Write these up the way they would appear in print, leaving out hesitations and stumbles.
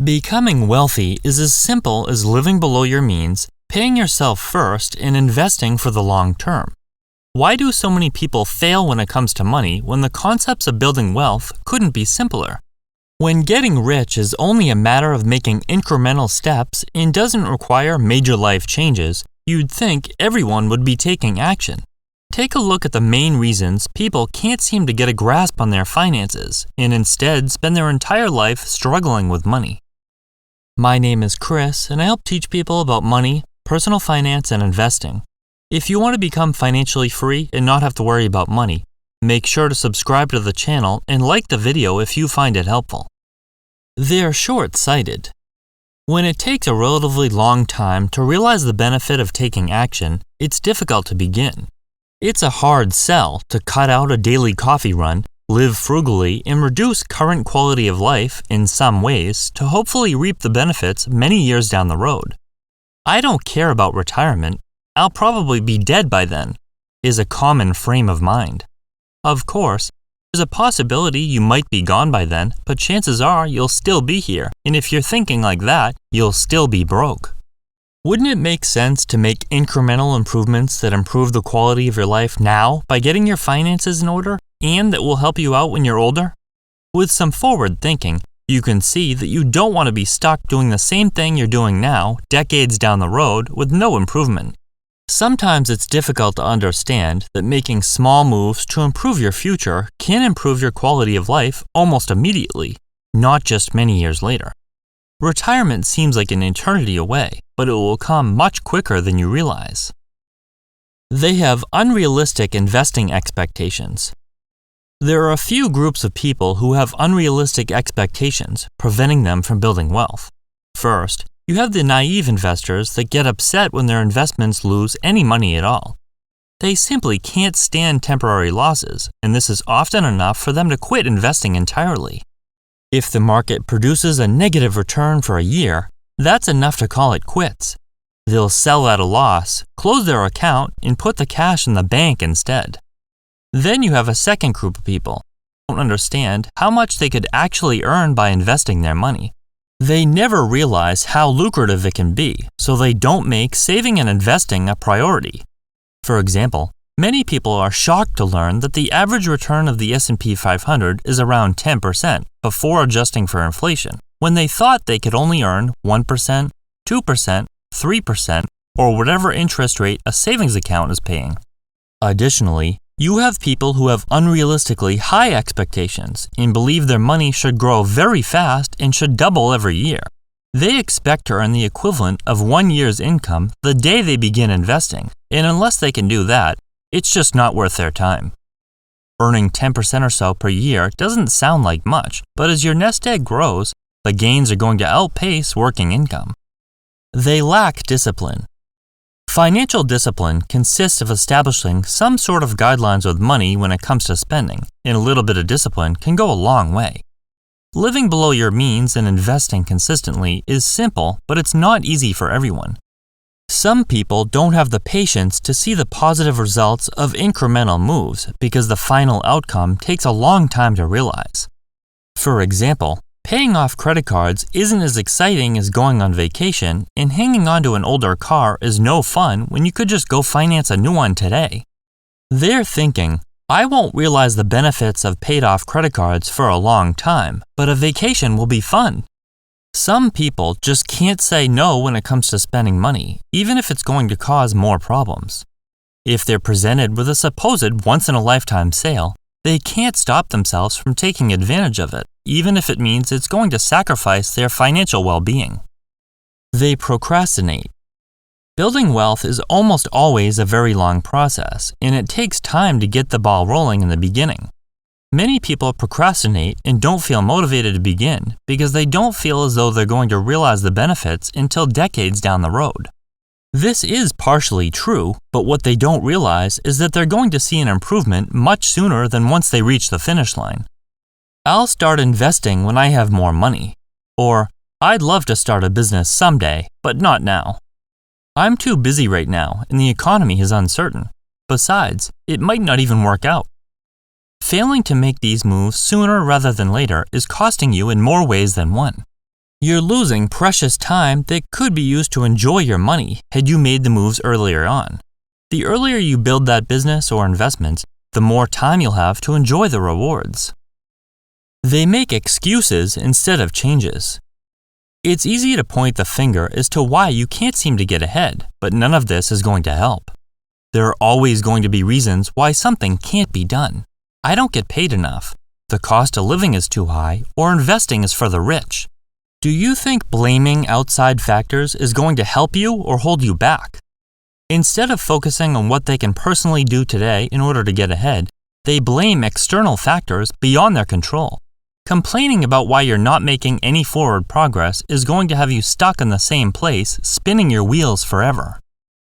Becoming wealthy is as simple as living below your means, paying yourself first, and investing for the long term. Why do so many people fail when it comes to money when the concepts of building wealth couldn't be simpler? When getting rich is only a matter of making incremental steps and doesn't require major life changes, you'd think everyone would be taking action. Take a look at the main reasons people can't seem to get a grasp on their finances and instead spend their entire life struggling with money. My name is Chris, and I help teach people about money, personal finance, and investing. If you want to become financially free and not have to worry about money, make sure to subscribe to the channel and like the video if you find it helpful. They're short-sighted. When it takes a relatively long time to realize the benefit of taking action, it's difficult to begin. It's a hard sell to cut out a daily coffee run, live frugally, and reduce current quality of life in some ways to hopefully reap the benefits many years down the road. "I don't care about retirement. I'll probably be dead by then," is a common frame of mind. Of course, there's a possibility you might be gone by then, but chances are you'll still be here, and if you're thinking like that, you'll still be broke. Wouldn't it make sense to make incremental improvements that improve the quality of your life now by getting your finances in order, and that will help you out when you're older? With some forward thinking, you can see that you don't want to be stuck doing the same thing you're doing now, decades down the road, with no improvement. Sometimes it's difficult to understand that making small moves to improve your future can improve your quality of life almost immediately, not just many years later. Retirement seems like an eternity away, but it will come much quicker than you realize. They have unrealistic investing expectations. There are a few groups of people who have unrealistic expectations, preventing them from building wealth. First, you have the naive investors that get upset when their investments lose any money at all. They simply can't stand temporary losses, and this is often enough for them to quit investing entirely. If the market produces a negative return for a year, that's enough to call it quits. They'll sell at a loss, close their account, and put the cash in the bank instead. Then you have a second group of people who don't understand how much they could actually earn by investing their money. They never realize how lucrative it can be, so they don't make saving and investing a priority. For example, many people are shocked to learn that the average return of the S&P 500 is around 10% before adjusting for inflation, when they thought they could only earn 1%, 2%, 3%, or whatever interest rate a savings account is paying. Additionally, you have people who have unrealistically high expectations and believe their money should grow very fast and should double every year. They expect to earn the equivalent of 1 year's income the day they begin investing, and unless they can do that, it's just not worth their time. Earning 10% or so per year doesn't sound like much, but as your nest egg grows, the gains are going to outpace working income. They lack discipline. Financial discipline consists of establishing some sort of guidelines with money when it comes to spending, and a little bit of discipline can go a long way. Living below your means and investing consistently is simple, but it's not easy for everyone. Some people don't have the patience to see the positive results of incremental moves because the final outcome takes a long time to realize. For example, paying off credit cards isn't as exciting as going on vacation, and hanging on to an older car is no fun when you could just go finance a new one today. They're thinking, "I won't realize the benefits of paid-off credit cards for a long time, but a vacation will be fun." Some people just can't say no when it comes to spending money, even if it's going to cause more problems. If they're presented with a supposed once-in-a-lifetime sale, they can't stop themselves from taking advantage of it, even if it means it's going to sacrifice their financial well-being. They procrastinate. Building wealth is almost always a very long process, and it takes time to get the ball rolling in the beginning. Many people procrastinate and don't feel motivated to begin because they don't feel as though they're going to realize the benefits until decades down the road. This is partially true, but what they don't realize is that they're going to see an improvement much sooner than once they reach the finish line. "I'll start investing when I have more money," or "I'd love to start a business someday, but not now." "I'm too busy right now and the economy is uncertain. Besides, it might not even work out." Failing to make these moves sooner rather than later is costing you in more ways than one. You're losing precious time that could be used to enjoy your money had you made the moves earlier on. The earlier you build that business or investment, the more time you'll have to enjoy the rewards. They make excuses instead of changes. It's easy to point the finger as to why you can't seem to get ahead, but none of this is going to help. There are always going to be reasons why something can't be done. I don't get paid enough. The cost of living is too high, or investing is for the rich. Do you think blaming outside factors is going to help you or hold you back? Instead of focusing on what they can personally do today in order to get ahead, they blame external factors beyond their control. Complaining about why you're not making any forward progress is going to have you stuck in the same place, spinning your wheels forever.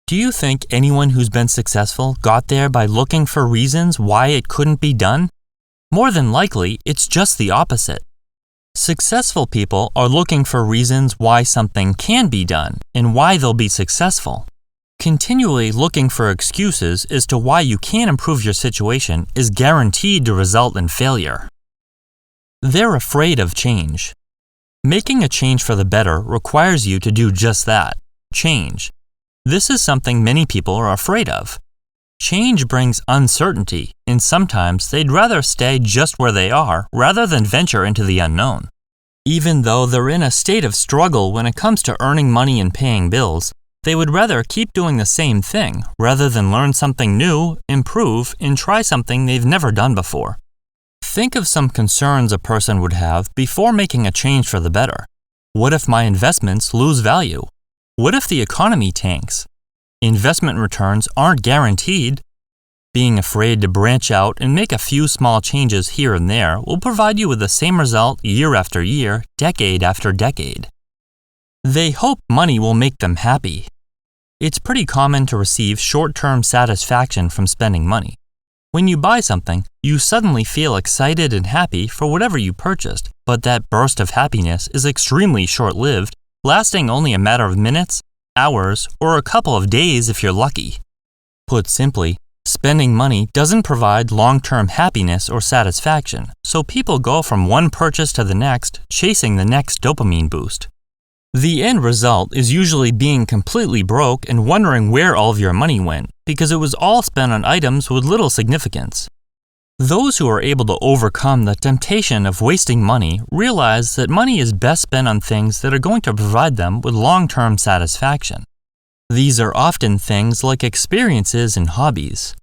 Do you think anyone who's been successful got there by looking for reasons why it couldn't be done? More than likely, it's just the opposite. Successful people are looking for reasons why something can be done and why they'll be successful. Continually looking for excuses as to why you can't improve your situation is guaranteed to result in failure. They're afraid of change. Making a change for the better requires you to do just that, change. This is something many people are afraid of. Change brings uncertainty, and sometimes they'd rather stay just where they are rather than venture into the unknown. Even though they're in a state of struggle when it comes to earning money and paying bills, they would rather keep doing the same thing rather than learn something new, improve, and try something they've never done before. Think of some concerns a person would have before making a change for the better. What if my investments lose value? What if the economy tanks? Investment returns aren't guaranteed. Being afraid to branch out and make a few small changes here and there will provide you with the same result year after year, decade after decade. They hope money will make them happy. It's pretty common to receive short-term satisfaction from spending money. When you buy something, you suddenly feel excited and happy for whatever you purchased, but that burst of happiness is extremely short-lived, lasting only a matter of minutes, hours, or a couple of days if you're lucky. Put simply, spending money doesn't provide long-term happiness or satisfaction, so people go from one purchase to the next, chasing the next dopamine boost. The end result is usually being completely broke and wondering where all of your money went, because it was all spent on items with little significance. Those who are able to overcome the temptation of wasting money realize that money is best spent on things that are going to provide them with long-term satisfaction. These are often things like experiences and hobbies.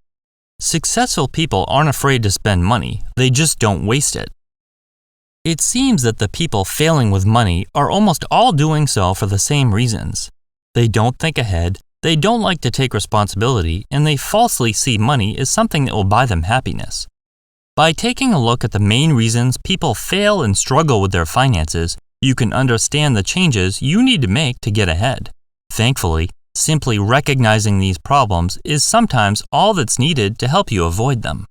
Successful people aren't afraid to spend money, they just don't waste it. It seems that the people failing with money are almost all doing so for the same reasons. They don't think ahead, they don't like to take responsibility, and they falsely see money as something that will buy them happiness. By taking a look at the main reasons people fail and struggle with their finances, you can understand the changes you need to make to get ahead. Thankfully, simply recognizing these problems is sometimes all that's needed to help you avoid them.